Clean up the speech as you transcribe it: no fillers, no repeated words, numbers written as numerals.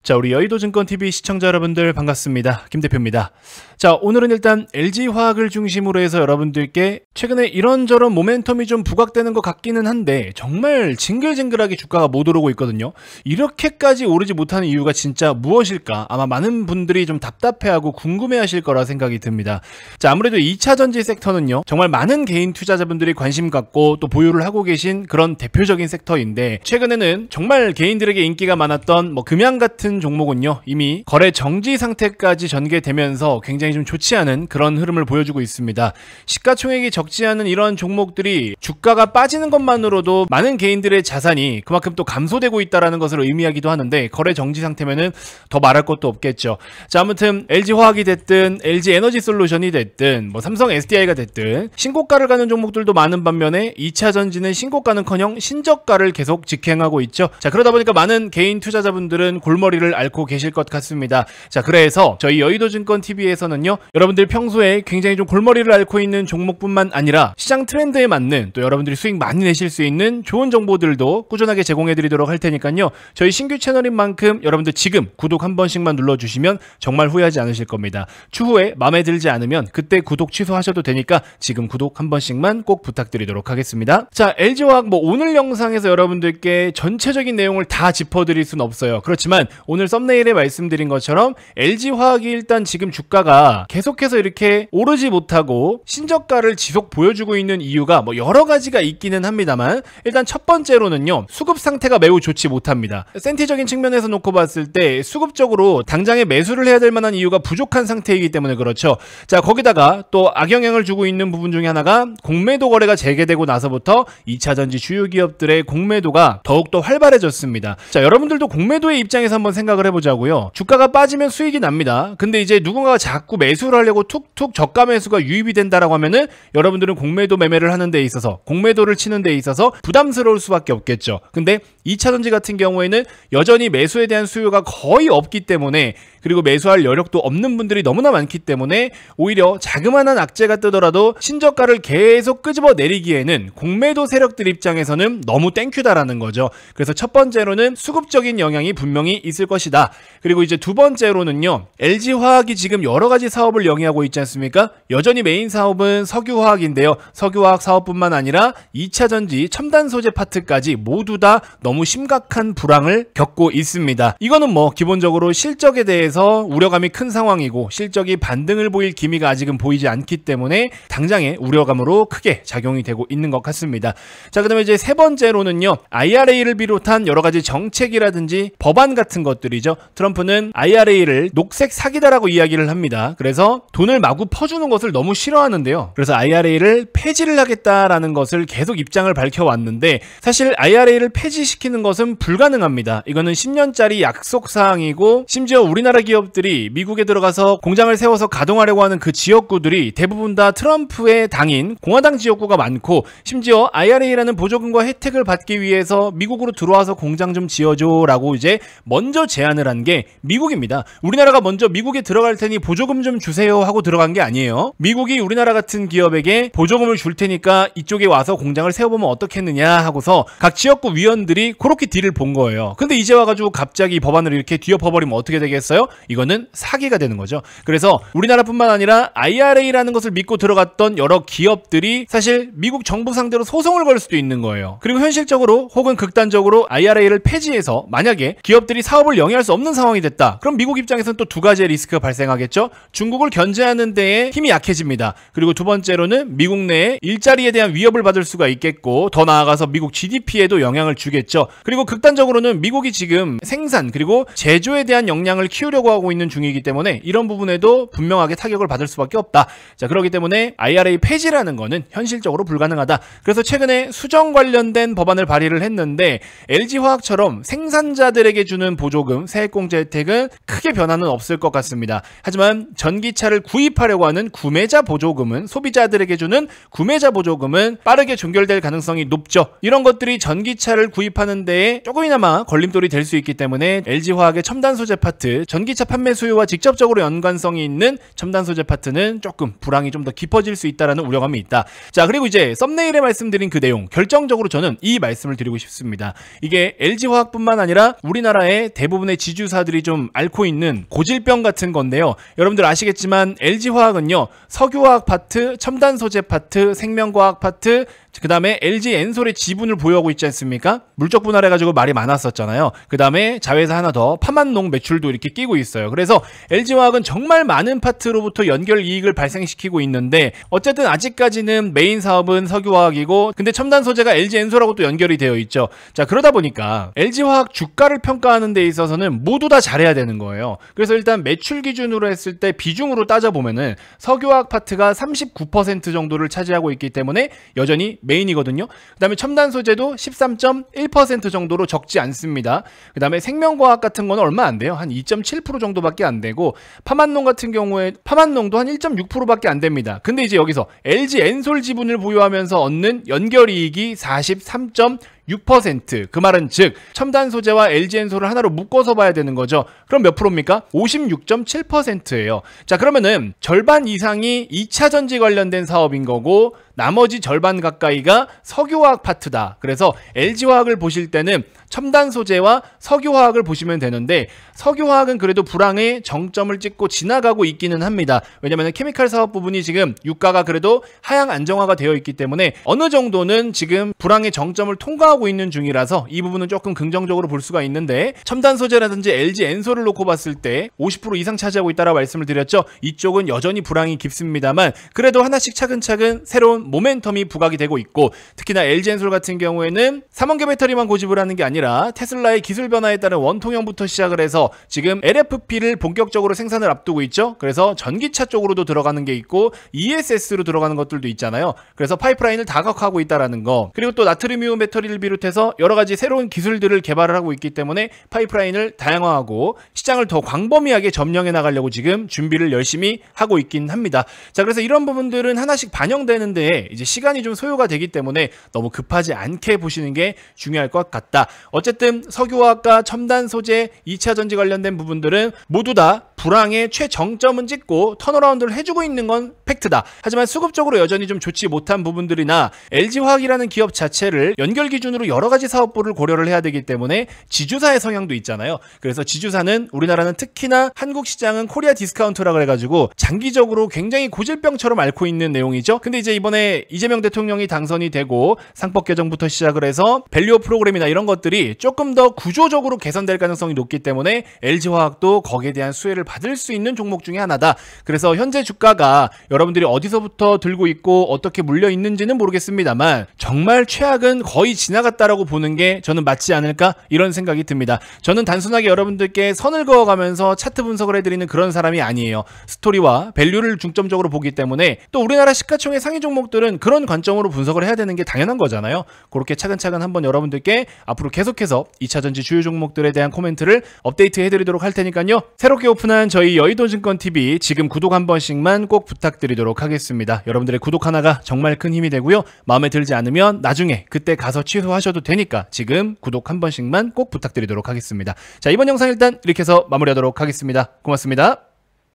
자, 우리 여의도증권TV 시청자 여러분들 반갑습니다. 김 대표입니다. 자, 오늘은 일단 LG화학을 중심으로 해서 여러분들께 최근에 이런저런 모멘텀이 좀 부각되는 것 같기는 한데 정말 징글징글하게 주가가 못 오르고 있거든요. 이렇게까지 오르지 못하는 이유가 진짜 무엇일까? 아마 많은 분들이 좀 답답해하고 궁금해하실 거라 생각이 듭니다. 자, 아무래도 2차전지 섹터는요, 정말 많은 개인 투자자분들이 관심 갖고 또 보유를 하고 계신 그런 대표적인 섹터인데, 최근에는 정말 개인들에게 인기가 많았던 금양 같은 종목은요, 이미 거래 정지 상태까지 전개되면서 굉장히 좀 좋지 않은 그런 흐름을 보여주고 있습니다. 시가총액이 적지 않은 이런 종목들이 주가가 빠지는 것만으로도 많은 개인들의 자산이 그만큼 또 감소되고 있다는 것을 의미하기도 하는데, 거래 정지 상태면은 더 말할 것도 없겠죠. 자, 아무튼 LG화학이 됐든 LG에너지솔루션이 됐든 삼성 SDI가 됐든 신고가를 가는 종목들도 많은 반면에 2차전지는 신고가는커녕 신저가를 계속 직행하고 있죠. 자, 그러다 보니까 많은 개인 투자자분들은 골머리를 앓고 계실 것 같습니다. 자, 그래서 저희 여의도증권TV에서는요, 여러분들 평소에 굉장히 좀 골머리를 앓고 있는 종목뿐만 아니라 시장 트렌드에 맞는, 또 여러분들이 수익 많이 내실 수 있는 좋은 정보들도 꾸준하게 제공해드리도록 할 테니까요, 저희 신규 채널인 만큼 여러분들 지금 구독 한 번씩만 눌러주시면 정말 후회하지 않으실 겁니다. 추후에 마음에 들지 않으면 그때 구독 취소하셔도 되니까 지금 구독 한 번씩만 꼭 부탁드리도록 하겠습니다. 자, LG화학 오늘 영상에서 여러분들께 전체적인 내용을 다 짚어드릴 수는 없어요. 그렇지만 오늘 썸네일에 말씀드린 것처럼 LG화학이 일단 지금 주가가 계속해서 이렇게 오르지 못하고 신저가를 지속 보여주고 있는 이유가 여러 가지가 있기는 합니다만, 일단 첫 번째로는요, 수급 상태가 매우 좋지 못합니다. 센티적인 측면에서 놓고 봤을 때 수급적으로 당장에 매수를 해야 될 만한 이유가 부족한 상태이기 때문에 그렇죠. 자, 거기다가 또 악영향을 주고 있는 부분 중에 하나가 공매도 거래가 재개되고 나서부터 2차전지 주요 기업들의 공매도가 더욱더 활발해졌습니다. 자, 여러분들도 공매도의 입장에서 한번 생각을 해보자고요. 주가가 빠지면 수익이 납니다. 근데 이제 누군가가 자꾸 매수를 하려고 툭툭 저가 매수가 유입이 된다라고 하면은 여러분들은 공매도 매매를 하는 데 있어서, 공매도를 치는 데 있어서 부담스러울 수밖에 없겠죠. 근데 2차전지 같은 경우에는 여전히 매수에 대한 수요가 거의 없기 때문에, 그리고 매수할 여력도 없는 분들이 너무나 많기 때문에 오히려 자그마한 악재가 뜨더라도 신저가를 계속 끄집어 내리기에는 공매도 세력들 입장에서는 너무 땡큐다라는 거죠. 그래서 첫 번째로는 수급적인 영향이 분명히 있을 것이다. 그리고 이제 두 번째로는요, LG화학이 지금 여러 가지 사업을 영위하고 있지 않습니까? 여전히 메인 사업은 석유화학인데요, 석유화학 사업뿐만 아니라 2차전지 첨단 소재 파트까지 모두 다 너무 심각한 불황을 겪고 있습니다. 이거는 기본적으로 실적에 대해서 우려감이 큰 상황이고, 실적이 반등을 보일 기미가 아직은 보이지 않기 때문에 당장의 우려감으로 크게 작용이 되고 있는 것 같습니다. 자, 그 다음에 이제 세 번째로는요, IRA를 비롯한 여러 가지 정책이라든지 법안 같은 것들이죠. 트럼프는 IRA를 녹색 사기다라고 이야기를 합니다. 그래서 돈을 마구 퍼주는 것을 너무 싫어하는데요, 그래서 IRA를 폐지를 하겠다라는 것을 계속 입장을 밝혀왔는데, 사실 IRA를 폐지시키는 것은 불가능합니다. 이거는 10년짜리 약속사항이고, 심지어 우리나라 기업들이 미국에 들어가서 공장을 세워서 가동하려고 하는 그 지역구들이 대부분 다 트럼프의 당인 공화당 지역구가 많고, 심지어 IRA라는 보조금과 혜택을 받기 위해서 미국으로 들어와서 공장 좀 지어줘 라고 이제 먼저 제안을 한 게 미국입니다. 우리나라가 먼저 미국에 들어갈 테니 보조금 좀 주세요 하고 들어간 게 아니에요. 미국이 우리나라 같은 기업에게 보조금을 줄 테니까 이쪽에 와서 공장을 세워보면 어떻겠느냐 하고서 각 지역구 위원들이 그렇게 딜을 본 거예요. 근데 이제 와가지고 갑자기 법안을 이렇게 뒤엎어버리면 어떻게 되겠어요? 이거는 사기가 되는 거죠. 그래서 우리나라뿐만 아니라 IRA라는 것을 믿고 들어갔던 여러 기업들이 사실 미국 정부 상대로 소송을 걸 수도 있는 거예요. 그리고 현실적으로 혹은 극단적으로 IRA를 폐지해서 만약에 기업들이 사업을 영위할 수 없는 상황이 됐다. 그럼 미국 입장에서는 또 두 가지의 리스크가 발생하겠죠. 중국을 견제하는 데에 힘이 약해집니다. 그리고 두 번째로는 미국 내에 일자리에 대한 위협을 받을 수가 있겠고, 더 나아가서 미국 GDP에도 영향을 주겠죠. 그리고 극단적으로는 미국이 지금 생산 그리고 제조에 대한 역량을 키우려고 하고 있는 중이기 때문에 이런 부분에도 분명하게 타격을 받을 수밖에 없다. 자, 그렇기 때문에 IRA 폐지라는 거는 현실적으로 불가능하다. 그래서 최근에 수정 관련된 법안을 발의를 했는데, LG화학처럼 생산자들에게 주는 보조금, 세액공제 혜택은 크게 변화는 없을 것 같습니다. 하지만 전기차를 구입하려고 하는 구매자 보조금은, 소비자들에게 주는 구매자 보조금은 빠르게 종결될 가능성이 높죠. 이런 것들이 전기차를 구입하는 데에 조금이나마 걸림돌이 될 수 있기 때문에 LG화학의 첨단 소재 파트, 전기차 판매 수요와 직접적으로 연관성이 있는 첨단 소재 파트는 조금 불황이 좀 더 깊어질 수 있다는 우려감이 있다. 자, 그리고 이제 썸네일에 말씀드린 그 내용, 결정적으로 저는 이 말씀을 드리고 싶습니다. 이게 LG화학뿐만 아니라 우리나라의 대부분 대부분의 지주사들이 좀 앓고 있는 고질병 같은 건데요. 여러분들 아시겠지만 LG화학은요, 석유화학 파트, 첨단소재 파트, 생명과학 파트, 그 다음에 LG 엔솔의 지분을 보유하고 있지 않습니까? 물적 분할해가지고 말이 많았었잖아요. 그 다음에 자회사 하나 더, 파만농 매출도 이렇게 끼고 있어요. 그래서 LG화학은 정말 많은 파트로부터 연결 이익을 발생시키고 있는데, 어쨌든 아직까지는 메인 사업은 석유화학이고, 근데 첨단 소재가 LG 엔솔하고 또 연결이 되어 있죠. 자, 그러다 보니까 LG화학 주가를 평가하는 데 있어서는 모두 다 잘해야 되는 거예요. 그래서 일단 매출 기준으로 했을 때 비중으로 따져보면은 석유화학 파트가 39% 정도를 차지하고 있기 때문에 여전히 메인이거든요. 그 다음에 첨단 소재도 13.1% 정도로 적지 않습니다. 그 다음에 생명과학 같은 거는 얼마 안 돼요. 한 2.7% 정도밖에 안 되고, 파만농 같은 경우에 파만농도 한 1.6%밖에 안 됩니다. 근데 이제 여기서 LG 엔솔 지분을 보유하면서 얻는 연결이익이 43.6%. 그 말은 즉 첨단 소재와 LG 엔솔을 하나로 묶어서 봐야 되는 거죠. 그럼 몇 프로입니까? 56.7%예요. 자, 그러면은 절반 이상이 2차 전지 관련된 사업인 거고, 나머지 절반 가까이가 석유화학 파트다. 그래서 LG화학을 보실 때는 첨단 소재와 석유화학을 보시면 되는데, 석유화학은 그래도 불황의 정점을 찍고 지나가고 있기는 합니다. 왜냐면 케미칼 사업 부분이 지금 유가가 그래도 하향 안정화가 되어 있기 때문에 어느 정도는 지금 불황의 정점을 통과하고 있는 중이라서 이 부분은 조금 긍정적으로 볼 수가 있는데, 첨단 소재라든지 LG 엔솔을 놓고 봤을 때 50% 이상 차지하고 있다라고 말씀을 드렸죠. 이쪽은 여전히 불황이 깊습니다만 그래도 하나씩 차근차근 새로운 모멘텀이 부각이 되고 있고, 특히나 LG 엔솔 같은 경우에는 3원계 배터리만 고집을 하는 게 아니라 테슬라의 기술 변화에 따른 원통형부터 시작을 해서 지금 LFP를 본격적으로 생산을 앞두고 있죠. 그래서 전기차 쪽으로도 들어가는 게 있고 ESS로 들어가는 것들도 있잖아요. 그래서 파이프라인을 다각화하고 있다라는 거, 그리고 또 나트륨 이온 배터리를 비롯해서 여러 가지 새로운 기술들을 개발을 하고 있기 때문에 파이프라인을 다양화하고 시장을 더 광범위하게 점령해 나가려고 지금 준비를 열심히 하고 있긴 합니다. 자, 그래서 이런 부분들은 하나씩 반영되는데 이제 시간이 좀 소요가 되기 때문에 너무 급하지 않게 보시는 게 중요할 것 같다. 어쨌든 석유화학과 첨단 소재, 2차 전지 관련된 부분들은 모두 다 불황의 최정점은 찍고 턴어라운드를 해주고 있는 건 팩트다. 하지만 수급적으로 여전히 좀 좋지 못한 부분들이나 LG화학이라는 기업 자체를 연결 기준으로 여러 가지 사업부를 고려를 해야 되기 때문에 지주사의 성향도 있잖아요. 그래서 지주사는 우리나라는 특히나 한국 시장은 코리아 디스카운트라 그래가지고 장기적으로 굉장히 고질병처럼 앓고 있는 내용이죠. 근데 이제 이번에 이재명 대통령이 당선이 되고 상법 개정부터 시작을 해서 밸류업 프로그램이나 이런 것들이 조금 더 구조적으로 개선될 가능성이 높기 때문에 LG화학도 거기에 대한 수혜를 받을 수 있는 종목 중에 하나다. 그래서 현재 주가가 여러분들이 어디서부터 들고 있고 어떻게 물려 있는지는 모르겠습니다만 정말 최악은 거의 지나갔다라고 보는 게 저는 맞지 않을까, 이런 생각이 듭니다. 저는 단순하게 여러분들께 선을 그어가면서 차트 분석을 해드리는 그런 사람이 아니에요. 스토리와 밸류를 중점적으로 보기 때문에 또 우리나라 시가총액 상위 종목들은 그런 관점으로 분석을 해야 되는 게 당연한 거잖아요. 그렇게 차근차근 한번 여러분들께 앞으로 계속해서 2차전지 주요 종목들에 대한 코멘트를 업데이트 해드리도록 할 테니까요. 새롭게 오픈한 저희 여의도증권TV 지금 구독 한 번씩만 꼭 부탁드리도록 하겠습니다. 여러분들의 구독 하나가 정말 큰 힘이 되고요. 마음에 들지 않으면 나중에 그때 가서 취소하셔도 되니까 지금 구독 한 번씩만 꼭 부탁드리도록 하겠습니다. 자, 이번 영상 일단 이렇게 해서 마무리하도록 하겠습니다. 고맙습니다.